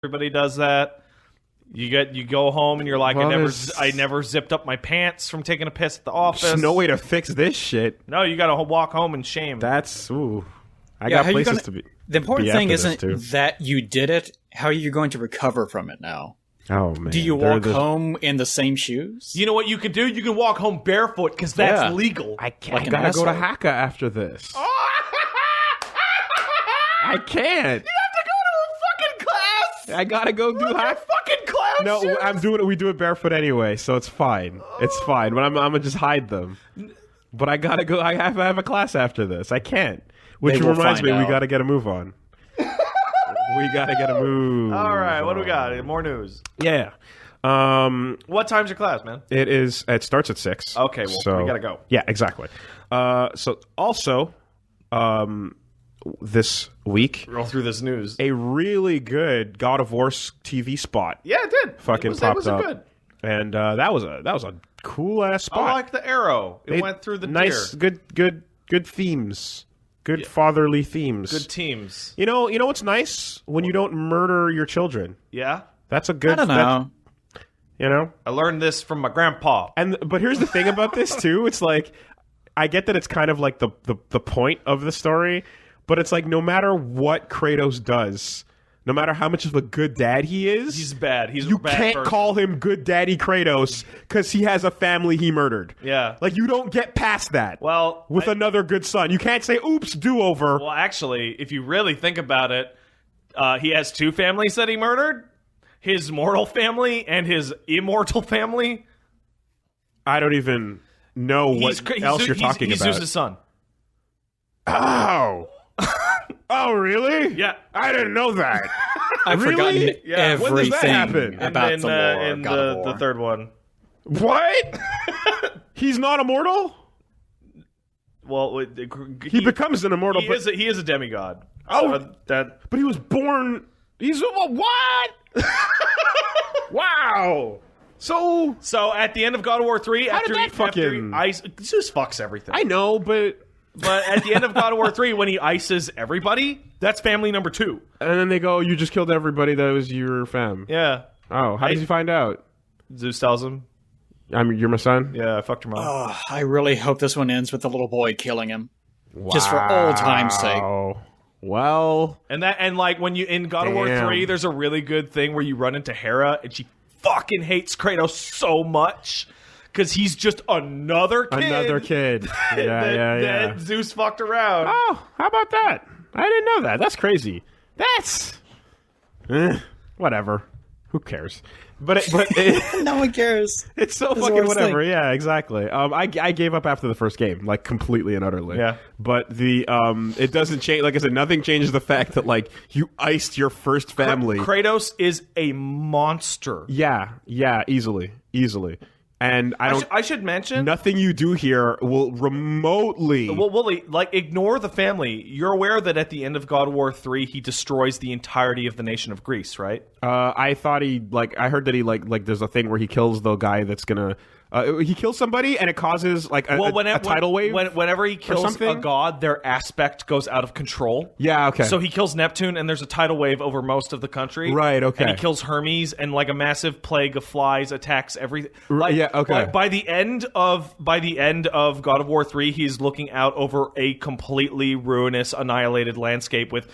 Everybody does that. You go home and you're like, I never zipped up my pants from taking a piss at the office. There's no way to fix this shit. No, you got to walk home in shame. That's I got places to be. The important thing isn't that you did it. How are you going to recover from it now? Oh man! Do you walk home in the same shoes? You know what you can do? You can walk home barefoot because that's legal. I gotta go to Haka after this. I can't. You have to go to a fucking class. I gotta go do Haka. Fucking clown No, shoes. I'm doing it. We do it barefoot anyway, so it's fine. It's fine. But I'm gonna just hide them. But I gotta go. I have a class after this. I can't. Which reminds me, we gotta get a move on. We gotta get a move. All right, what do we got? More news. Yeah. What time's your class, man? It starts at 6. Okay, well, so we gotta go. Yeah, exactly. So also, this week, roll through this news. A really good God of War TV spot. Yeah, it did. Fucking popped up. Good. And that was a cool ass spot. I like the arrow. It went through the nice, deer. good themes. Good fatherly themes. Good teams. You know what's nice? When you don't murder your children. Yeah? That's a good... I don't know. You know? I learned this from my grandpa. But here's the thing about this, too. It's like, I get that it's kind of like the point of the story, but it's like no matter what Kratos does, no matter how much of a good dad he is... He's bad. You can't call him good daddy Kratos because he has a family he murdered. Yeah. Like, you don't get past that. Well... With another good son. You can't say, oops, do-over. Well, actually, if you really think about it, he has 2 families that he murdered. His mortal family and his immortal family. I don't even know what else you're talking about. He's Zeus' son. Oh. Oh, really? Yeah. I didn't know that. I've forgotten everything when does that happen? about the lore in God of War. the third one. What? He's not immortal? Well, he becomes an immortal. He is a demigod. Oh, but he was born... He's... What? Wow. So at the end of God of War 3... How did that fucking... Zeus fucks everything. I know, but... But at the end of God of War 3, when he ices everybody, that's family number 2. And then they go, you just killed everybody that was your fam. Yeah. Oh, how does he find out? Zeus tells him. You're my son? Yeah, I fucked your mom. Oh, I really hope this one ends with the little boy killing him. Wow. Just for old time's sake. Well. And like when you in God of War 3, there's a really good thing where you run into Hera and she fucking hates Kratos so much. Because he's just another kid. That Zeus fucked around. Oh, how about that? I didn't know that. That's crazy. That's... whatever. Who cares? But no one cares. It's so fucking whatever. Thing. Yeah, exactly. I gave up after the first game, like completely and utterly. Yeah. But it doesn't change. Like I said, nothing changes the fact that like you iced your first family. Kratos is a monster. Yeah, easily. And I should mention nothing you do here will remotely. Well, Wooly, like ignore the family. You're aware that at the end of God of War 3, he destroys the entirety of the nation of Greece, right? I thought I heard that he there's a thing where he kills the guy that's gonna. He kills somebody and it causes like a tidal wave. Whenever he kills a god, their aspect goes out of control. Yeah, okay. So he kills Neptune and there's a tidal wave over most of the country. Right, okay. And he kills Hermes and like a massive plague of flies attacks everything. Right, yeah, okay. By the end of God of War 3, he's looking out over a completely ruinous, annihilated landscape with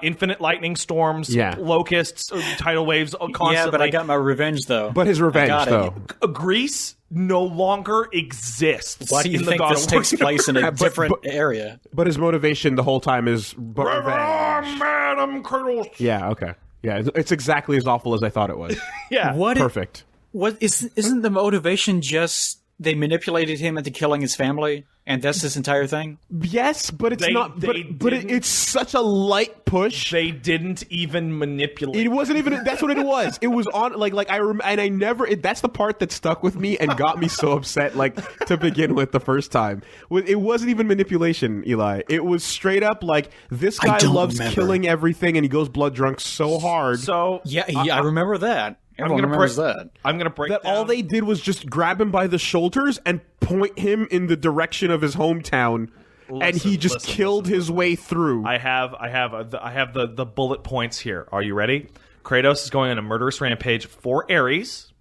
infinite lightning storms, locusts, tidal waves constantly. Yeah, but I got my revenge though. But his revenge though. Greece no longer exists. Why do you think this takes place in a different area? But his motivation the whole time is revenge. Madam Kratos. Yeah, okay. Yeah, it's exactly as awful as I thought it was. Yeah. Perfect. Isn't the motivation just they manipulated him into killing his family, and that's this entire thing? Yes, but it's not. But it's such a light push. They didn't even manipulate. It wasn't even. That's what it was. It was on I never. That's the part that stuck with me and got me so upset. Like to begin with, the first time, it wasn't even manipulation, Eli. It was straight up like this guy loves killing everything, and he goes blood drunk so hard. So I remember that. Everyone remembers that. I'm going to break that down. all they did was just grab him by the shoulders and point him in the direction of his hometown, and he just killed his way through. I have the bullet points here. Are you ready? Kratos is going on a murderous rampage for Ares.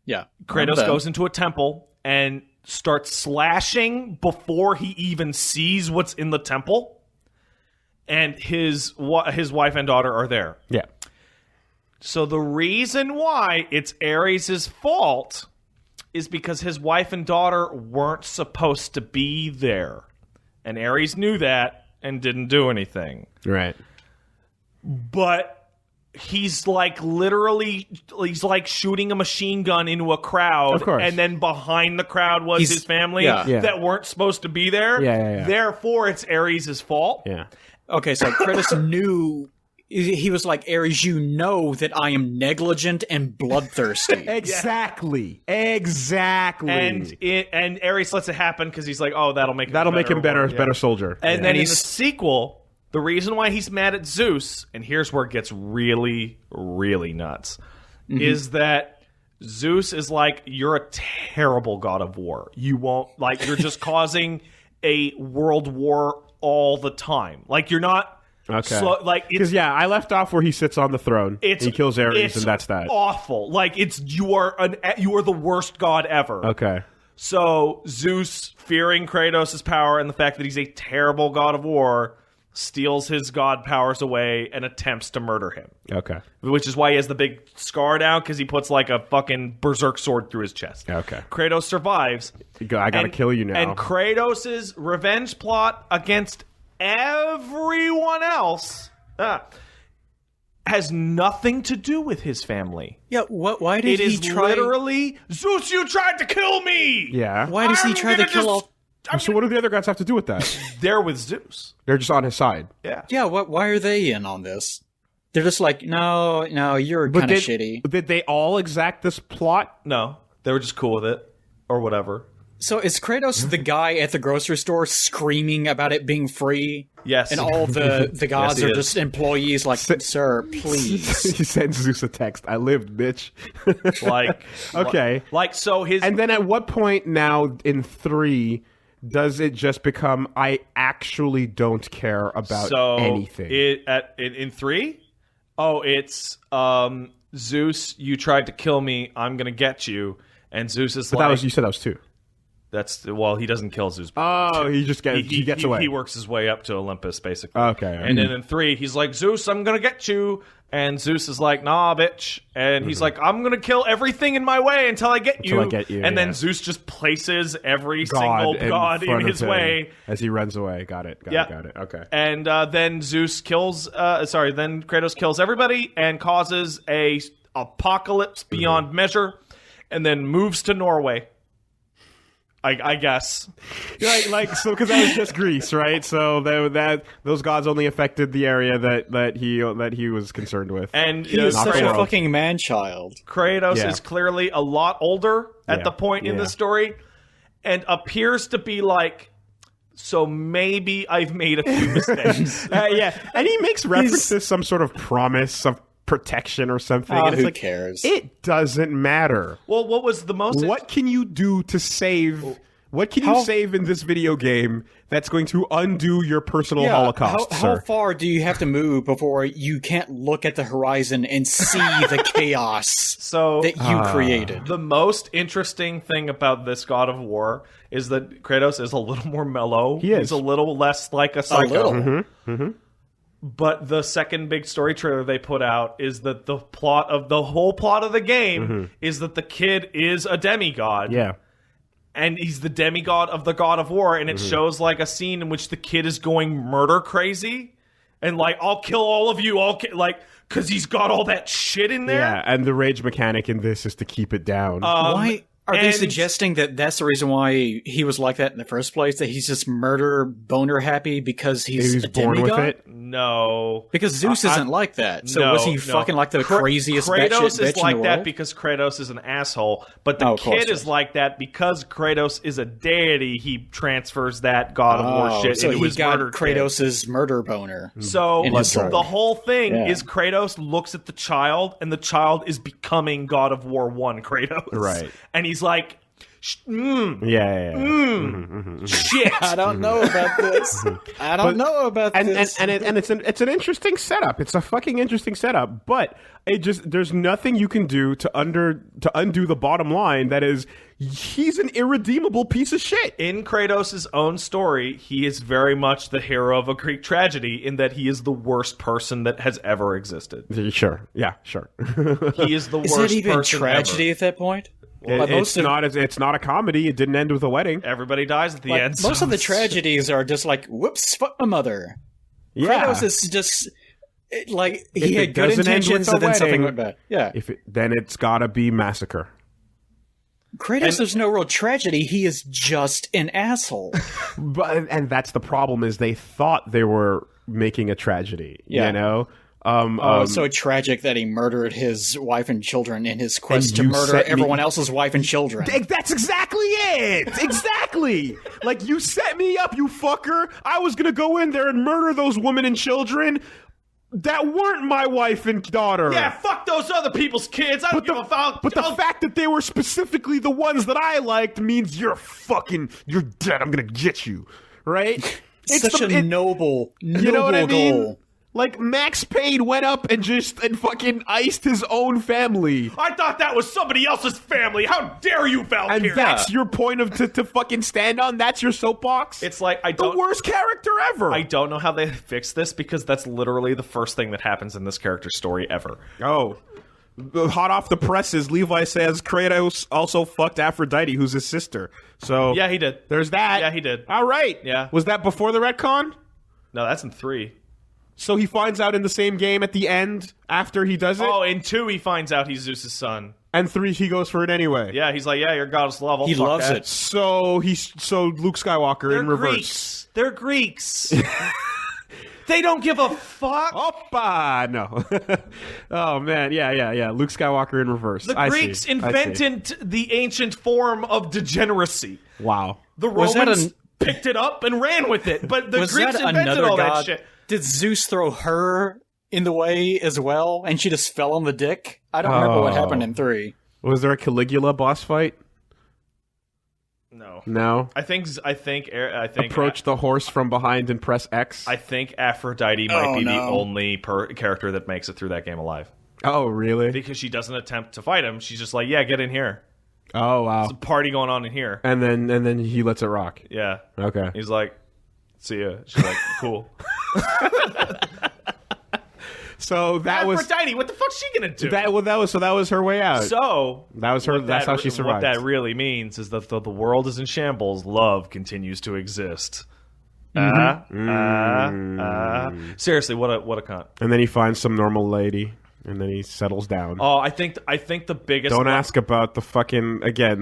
Yeah. Kratos goes into a temple and starts slashing before he even sees what's in the temple. And his wife and daughter are there. Yeah. So the reason why it's Ares' fault is because his wife and daughter weren't supposed to be there. And Ares knew that and didn't do anything. Right. But he's like literally, he's like shooting a machine gun into a crowd. Of course. And then behind the crowd was his family that weren't supposed to be there. Yeah. Therefore, it's Ares' fault. Yeah. Okay, so Kratos knew... He was like, Ares, you know that I am negligent and bloodthirsty. Exactly. And Ares lets it happen because he's like, oh, that'll make him better soldier. And then in the sequel, the reason why he's mad at Zeus, and here's where it gets really, really nuts, is that Zeus is like, you're a terrible god of war. You won't, like, you're just causing a world war all the time. Like, you're not. Okay. So, like, because I left off where he sits on the throne. He kills Ares, and that's that. Awful. Like you are the worst god ever. Okay. So Zeus, fearing Kratos' power and the fact that he's a terrible god of war, steals his god powers away and attempts to murder him. Okay. Which is why he has the big scar now, because he puts like a fucking berserk sword through his chest. Okay. Kratos survives. I gotta kill you now. And Kratos' revenge plot against everyone else has nothing to do with his family. Yeah, why did he try... literally, Zeus, you tried to kill me! Yeah. Why does he try to kill all... So what do the other gods have to do with that? They're with Zeus. They're just on his side. Yeah. Yeah, why are they in on this? They're just like, no, you're kind of shitty. Did they all exact this plot? No. They were just cool with it. Or whatever. So is Kratos the guy at the grocery store screaming about it being free? Yes. And all the gods are just employees like, sir, please. He sends Zeus a text. I lived, bitch. Okay. So his... And then at what point now in 3 does it just become, I actually don't care about anything? In 3? Oh, it's Zeus, you tried to kill me, I'm gonna get you. And Zeus is you said that was 2. He doesn't kill Zeus. Oh, he gets away. He works his way up to Olympus, basically. Okay. And then in 3, he's like, Zeus, I'm going to get you. And Zeus is like, nah, bitch. And he's like, I'm going to kill everything in my way until I get you. And then Zeus just places every single god in his way. As he runs away. Got it. Okay. And then Zeus kills, then Kratos kills everybody and causes a apocalypse beyond measure. And then moves to Norway. I guess. Because that was just Greece, right? So those gods only affected the area that he was concerned with. And he is such a fucking man-child. Kratos is clearly a lot older at the point in the story, and appears to be like, so maybe I've made a few mistakes. And he makes reference to some sort of promise of protection or something. And who cares? It doesn't matter. Well, what was the most... What can you do to save... What can you save in this video game that's going to undo your personal holocaust, how far do you have to move before you can't look at the horizon and see the chaos that you created? The most interesting thing about this God of War is that Kratos is a little more mellow. He's a little less like a psycho. But the second big story trailer they put out is that the whole plot of the game is that the kid is a demigod. Yeah. And he's the demigod of the God of War, and it shows like a scene in which the kid is going murder crazy, and like, I'll kill all of you, because he's got all that shit in there. Yeah, and the rage mechanic in this is to keep it down. Why are they suggesting that that's the reason why he was like that in the first place? That he's just murder boner happy because he's a born demigod? with it? No, because Zeus isn't like that. So was he fucking like the craziest Kratos bitch is like in the that world? Because Kratos is an asshole, but the kid is like that because Kratos is a deity. He transfers that God of War shit into his murder kid. Kratos' murder boner. So the whole thing is Kratos looks at the child, and the child is becoming God of War 1 Kratos. Right. And he's like, Shit. I don't know about this. I don't know about this. And it's an interesting setup. It's a fucking interesting setup. But there's nothing you can do to undo the bottom line. That is, he's an irredeemable piece of shit. In Kratos' own story, he is very much the hero of a Greek tragedy in that he is the worst person that has ever existed. Sure. Yeah, sure. He is the worst person ever. Is it even tragedy at that point? It's not a comedy. It didn't end with a wedding. Everybody dies at the end. Most of the tragedies are just like, whoops, fuck my mother. Yeah. Kratos is just like he had good intentions and then something went bad. Yeah. Then it's gotta be massacre. Kratos, there's no real tragedy. He is just an asshole. And that's the problem, is they thought they were making a tragedy. Yeah. You know? It's so tragic that he murdered his wife and children in his quest to murder everyone else's wife and children. That's exactly it! Exactly! Like, you set me up, you fucker! I was gonna go in there and murder those women and children that weren't my wife and daughter. Yeah, fuck those other people's kids. I don't give a fuck. But the fact that they were specifically the ones that I liked means you're dead. I'm gonna get you. Right? It's such a noble you know what I mean? goal. Like, Max Payne went up and fucking iced his own family. I thought that was somebody else's family. How dare you, Valkyrie? And that's your point to fucking stand on? That's your soapbox? It's like, the worst character ever. I don't know how they fix this, because that's literally the first thing that happens in this character's story ever. Oh. Hot off the presses, Levi says Kratos also fucked Aphrodite, who's his sister. So yeah, he did. There's that. Yeah, he did. All right. Yeah. Was that before the retcon? No, that's in 3. So he finds out in the same game at the end after he does it? Oh, in 2 he finds out he's Zeus' son. And 3 he goes for it anyway. Yeah, he's like, yeah, you're goddess level. He loves it. So Luke Skywalker in reverse. They're Greeks. They don't give a fuck. Oppa! No. Oh, man. Yeah. Luke Skywalker in reverse. The Greeks invented the ancient form of degeneracy. Wow. The Romans picked it up and ran with it, but the Greeks invented all that shit. Did Zeus throw her in the way as well, and she just fell on the dick? I don't remember what happened in 3. Was there a Caligula boss fight? No. I think approach the horse from behind and press X. I think Aphrodite might be the only character that makes it through that game alive. Oh, really? Because she doesn't attempt to fight him. She's just like, yeah, get in here. Oh, wow. There's a party going on in here. And then he lets it rock. Yeah. Okay. He's like, see ya. She's like, cool. So that Aphrodite, what the fuck's she gonna do? That was her way out. So that was her. That's how she survived. What that really means is that the world is in shambles. Love continues to exist. Seriously, what a cunt. And then he finds some normal lady, and then he settles down. Oh, I think the biggest. Don't ask about the fucking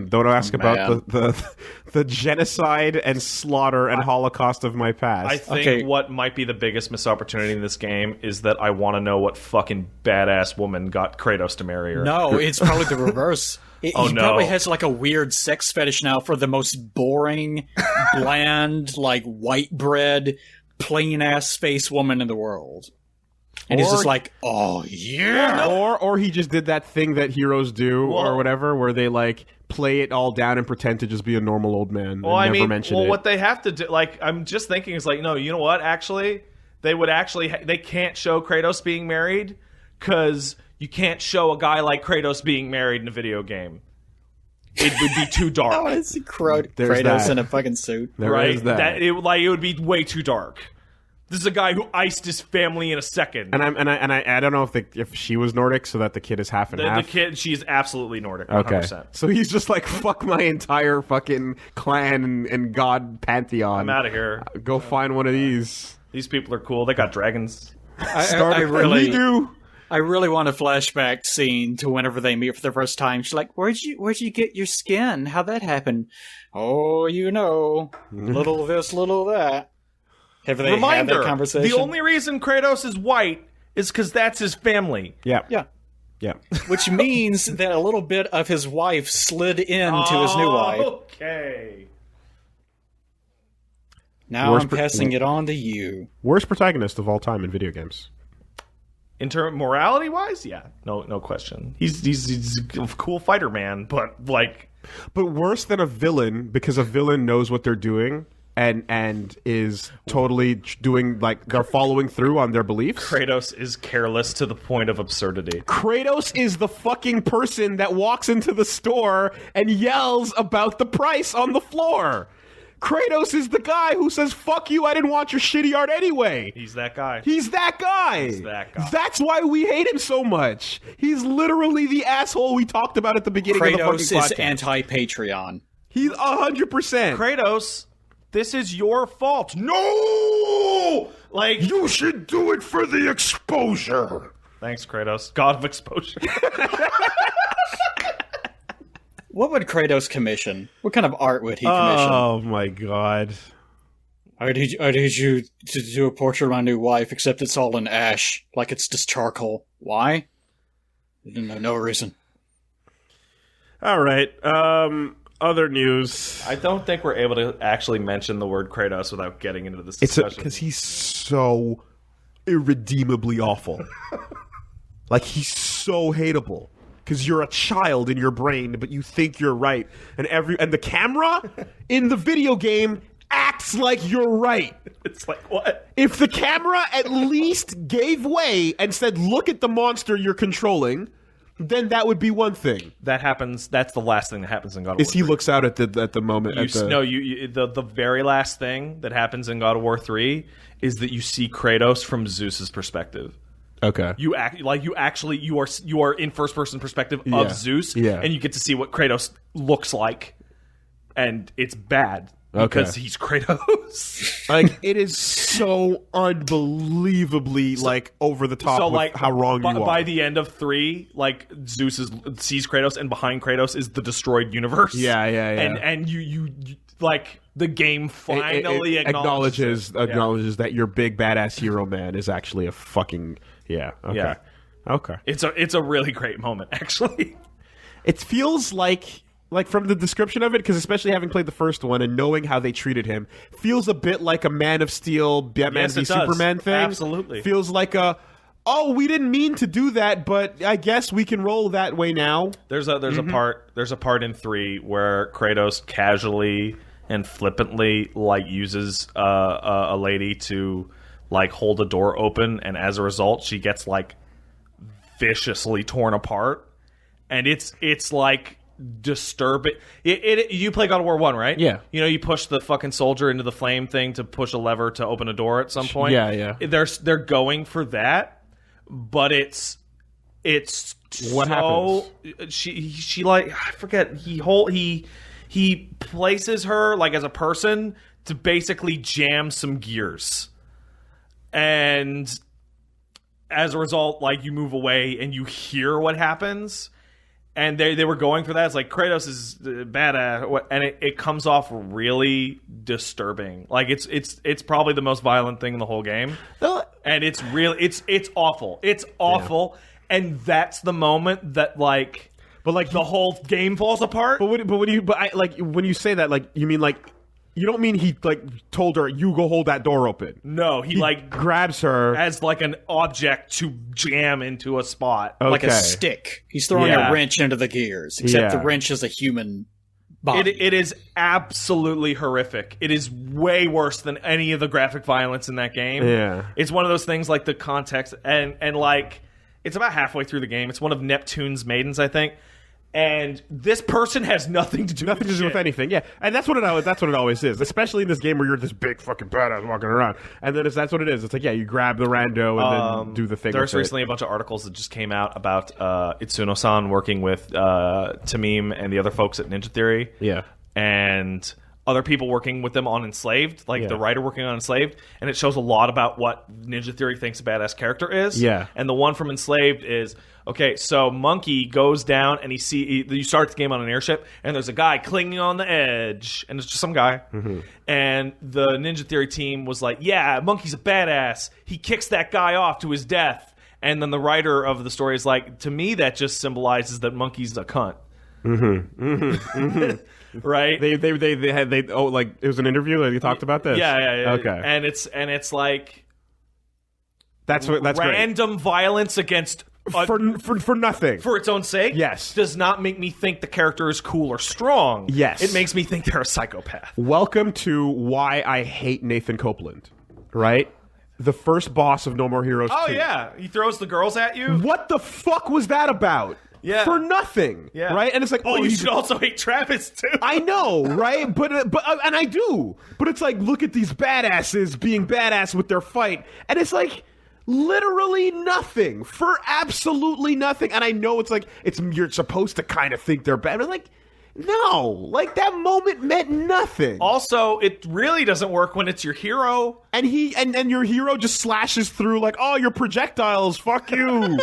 Don't ask about the genocide and slaughter and Holocaust of my past. I think what might be the biggest missed opportunity in this game is that I want to know what fucking badass woman got Kratos to marry her. No, it's probably the reverse. He probably has like a weird sex fetish now for the most boring, bland, like white bread, plain ass space woman in the world. And he's just like, oh, yeah. Or he just did that thing that heroes do or whatever, where they like play it all down and pretend to just be a normal old man and never mention it. What they have to do, like, I'm just thinking is like, no, you know what? Actually, they can't show Kratos being married because you can't show a guy like Kratos being married in a video game. It would be too dark. I want to see Kratos in a fucking suit. Right? It would be way too dark. This is a guy who iced his family in a second. And I don't know if she was Nordic, so that the kid is half and half. The kid, she's absolutely Nordic. 100%. Okay. So he's just like, fuck my entire fucking clan and god pantheon. I'm out of here. Go find one of these. These people are cool. They got dragons. I really want a flashback scene to whenever they meet for the first time. She's like, "Where'd you get your skin? How'd that happen?" Oh, little this, little that. Have they had that conversation? The only reason Kratos is white is because that's his family. Yeah. Which means that a little bit of his wife slid into his new wife. Okay. Now I'm passing it on to you. Worst protagonist of all time in video games. In terms morality wise, yeah, no question. He's a cool fighter man, but like But worse than a villain, because a villain knows what they're doing and is totally doing, like, they're following through on their beliefs. Kratos is careless to the point of absurdity. Kratos is the fucking person that walks into the store and yells about the price on the floor. Kratos is the guy who says, fuck you, I didn't want your shitty art anyway. He's that guy. He's that guy. He's that guy. That's why we hate him so much. He's literally the asshole we talked about at the beginning of the fucking podcast. Kratos is anti-Patreon. He's 100%. Kratos, this is your fault. No! Like, you should do it for the exposure. Thanks, Kratos. God of exposure. What would Kratos commission? What kind of art would he commission? Oh my god. I need you to do a portrait of my new wife, except it's all in ash, like it's just charcoal. Why? No reason. All right. Other news. I don't think we're able to actually mention the word Kratos without getting into this discussion. Because he's so irredeemably awful. Like, he's so hateable. Because you're a child in your brain, but you think you're right. And the camera in the video game acts like you're right. It's like, what? If the camera at least gave way and said, look at the monster you're controlling, then that would be one thing. That happens. That's the last thing that happens in God of War. Is he looks out at the moment. The very last thing that happens in God of War 3 is that you see Kratos from Zeus's perspective. Okay. You are in first person perspective of Zeus, and you get to see what Kratos looks like, and it's bad because he's Kratos. Like, it is so unbelievably over the top. So like how wrong you are. By the end of 3, like Zeus sees Kratos, and behind Kratos is the destroyed universe. Yeah. And you like the game finally acknowledges that your big badass hero man is actually a fucking. Yeah. Okay. Yeah. Okay. It's a really great moment, actually. It feels like from the description of it, because especially having played the first one and knowing how they treated him, feels a bit like a Man of Steel, Batman v Superman thing. Absolutely. Feels like we didn't mean to do that, but I guess we can roll that way now. There's a part in 3 where Kratos casually and flippantly uses a lady to hold a door open, and as a result she gets viciously torn apart, and it's disturbing. You play God of War 1, right? Yeah. You push the fucking soldier into the flame thing to push a lever to open a door at some point. Yeah. They're going for that, but it's what happens? She I forget, he places her as a person to basically jam some gears. And as a result, you move away and you hear what happens. And they were going for that. It's Kratos is badass, and it comes off really disturbing. It's probably the most violent thing in the whole game, and it's awful. It's awful, and that's the moment that the whole game falls apart. But when you say that, you mean you don't mean he told her, you go hold that door open. No, he grabs her as an object to jam into a spot. Like a stick. He's throwing a wrench into the gears, except the wrench is a human body. It is absolutely horrific. It is way worse than any of the graphic violence in that game. Yeah. It's one of those things the context and it's about halfway through the game. It's one of Neptune's maidens, I think. And this person has nothing to do with anything. Yeah, and that's what it always is, especially in this game where you're this big fucking badass walking around, and then that's what it is. It's you grab the rando and then do the thing. There's recently a bunch of articles that just came out about Itsuno-san working with Tamim and the other folks at Ninja Theory. Yeah, and other people working with them on Enslaved, the writer working on Enslaved, and it shows a lot about what Ninja Theory thinks a badass character is. Yeah, and the one from Enslaved is. Okay, so Monkey goes down and you start the game on an airship, and there's a guy clinging on the edge, and it's just some guy. Mm-hmm. And the Ninja Theory team was yeah, Monkey's a badass. He kicks that guy off to his death. And then the writer of the story is to me, that just symbolizes that Monkey's a cunt. Mm-hmm. Mm-hmm. Mm-hmm. Right? It was an interview that you talked about this? Yeah. Okay. And it's that's random violence against for nothing. For its own sake? Yes. Does not make me think the character is cool or strong. Yes. It makes me think they're a psychopath. Welcome to why I hate Nathan Copeland, right? The first boss of No More Heroes 2. Oh, yeah. He throws the girls at you? What the fuck was that about? Yeah. For nothing. Yeah. Right? And it's like, you should also hate Travis, too. I know, right? But and I do. But it's like, look at these badasses being badass with their fight. And it's like, literally nothing. For absolutely nothing. And I know it's like, you're supposed to kind of think they're bad. But like, no. Like, that moment meant nothing. Also, it really doesn't work when it's your hero. And and your hero just slashes through like, oh, your projectiles, fuck you.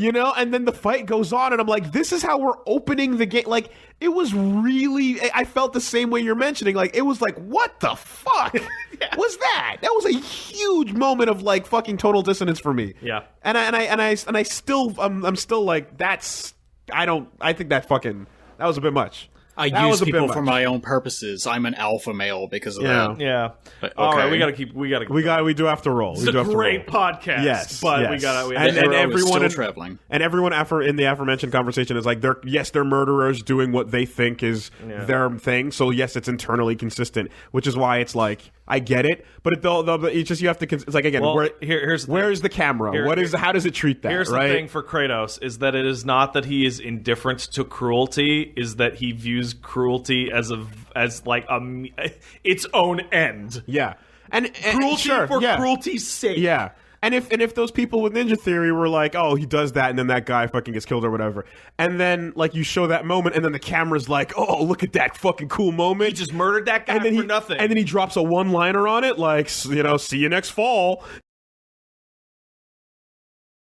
You know? And then the fight goes on, and I'm like, this is how we're opening the game. Like, it was really, I felt the same way you're mentioning. Like, it was like, what the fuck was that? That was a huge moment of like fucking total dissonance for me. Yeah. And I still, I'm still like, I think that was a bit much. I use people for my own purposes. I'm an alpha male because of that. Yeah. But, All right, okay. We do have to roll. It's a great podcast. Yes, but yes. we gotta. And everyone traveling. And everyone in the aforementioned conversation is like, they're murderers doing what they think is their thing. So yes, it's internally consistent, which is why it's like, I get it, but it's just you have to. It's like, again, where is the camera? How does it treat that? Here's right? the thing for Kratos is that it is not that he is indifferent to cruelty, is that he views cruelty as its own end. Yeah, and cruelty for cruelty's sake. Yeah. And if those people with Ninja Theory were like, oh, he does that, and then that guy fucking gets killed or whatever, and then like you show that moment, and then the camera's like, oh, look at that fucking cool moment. He just murdered that guy for nothing. And then he drops a one-liner on it, like, see you next fall.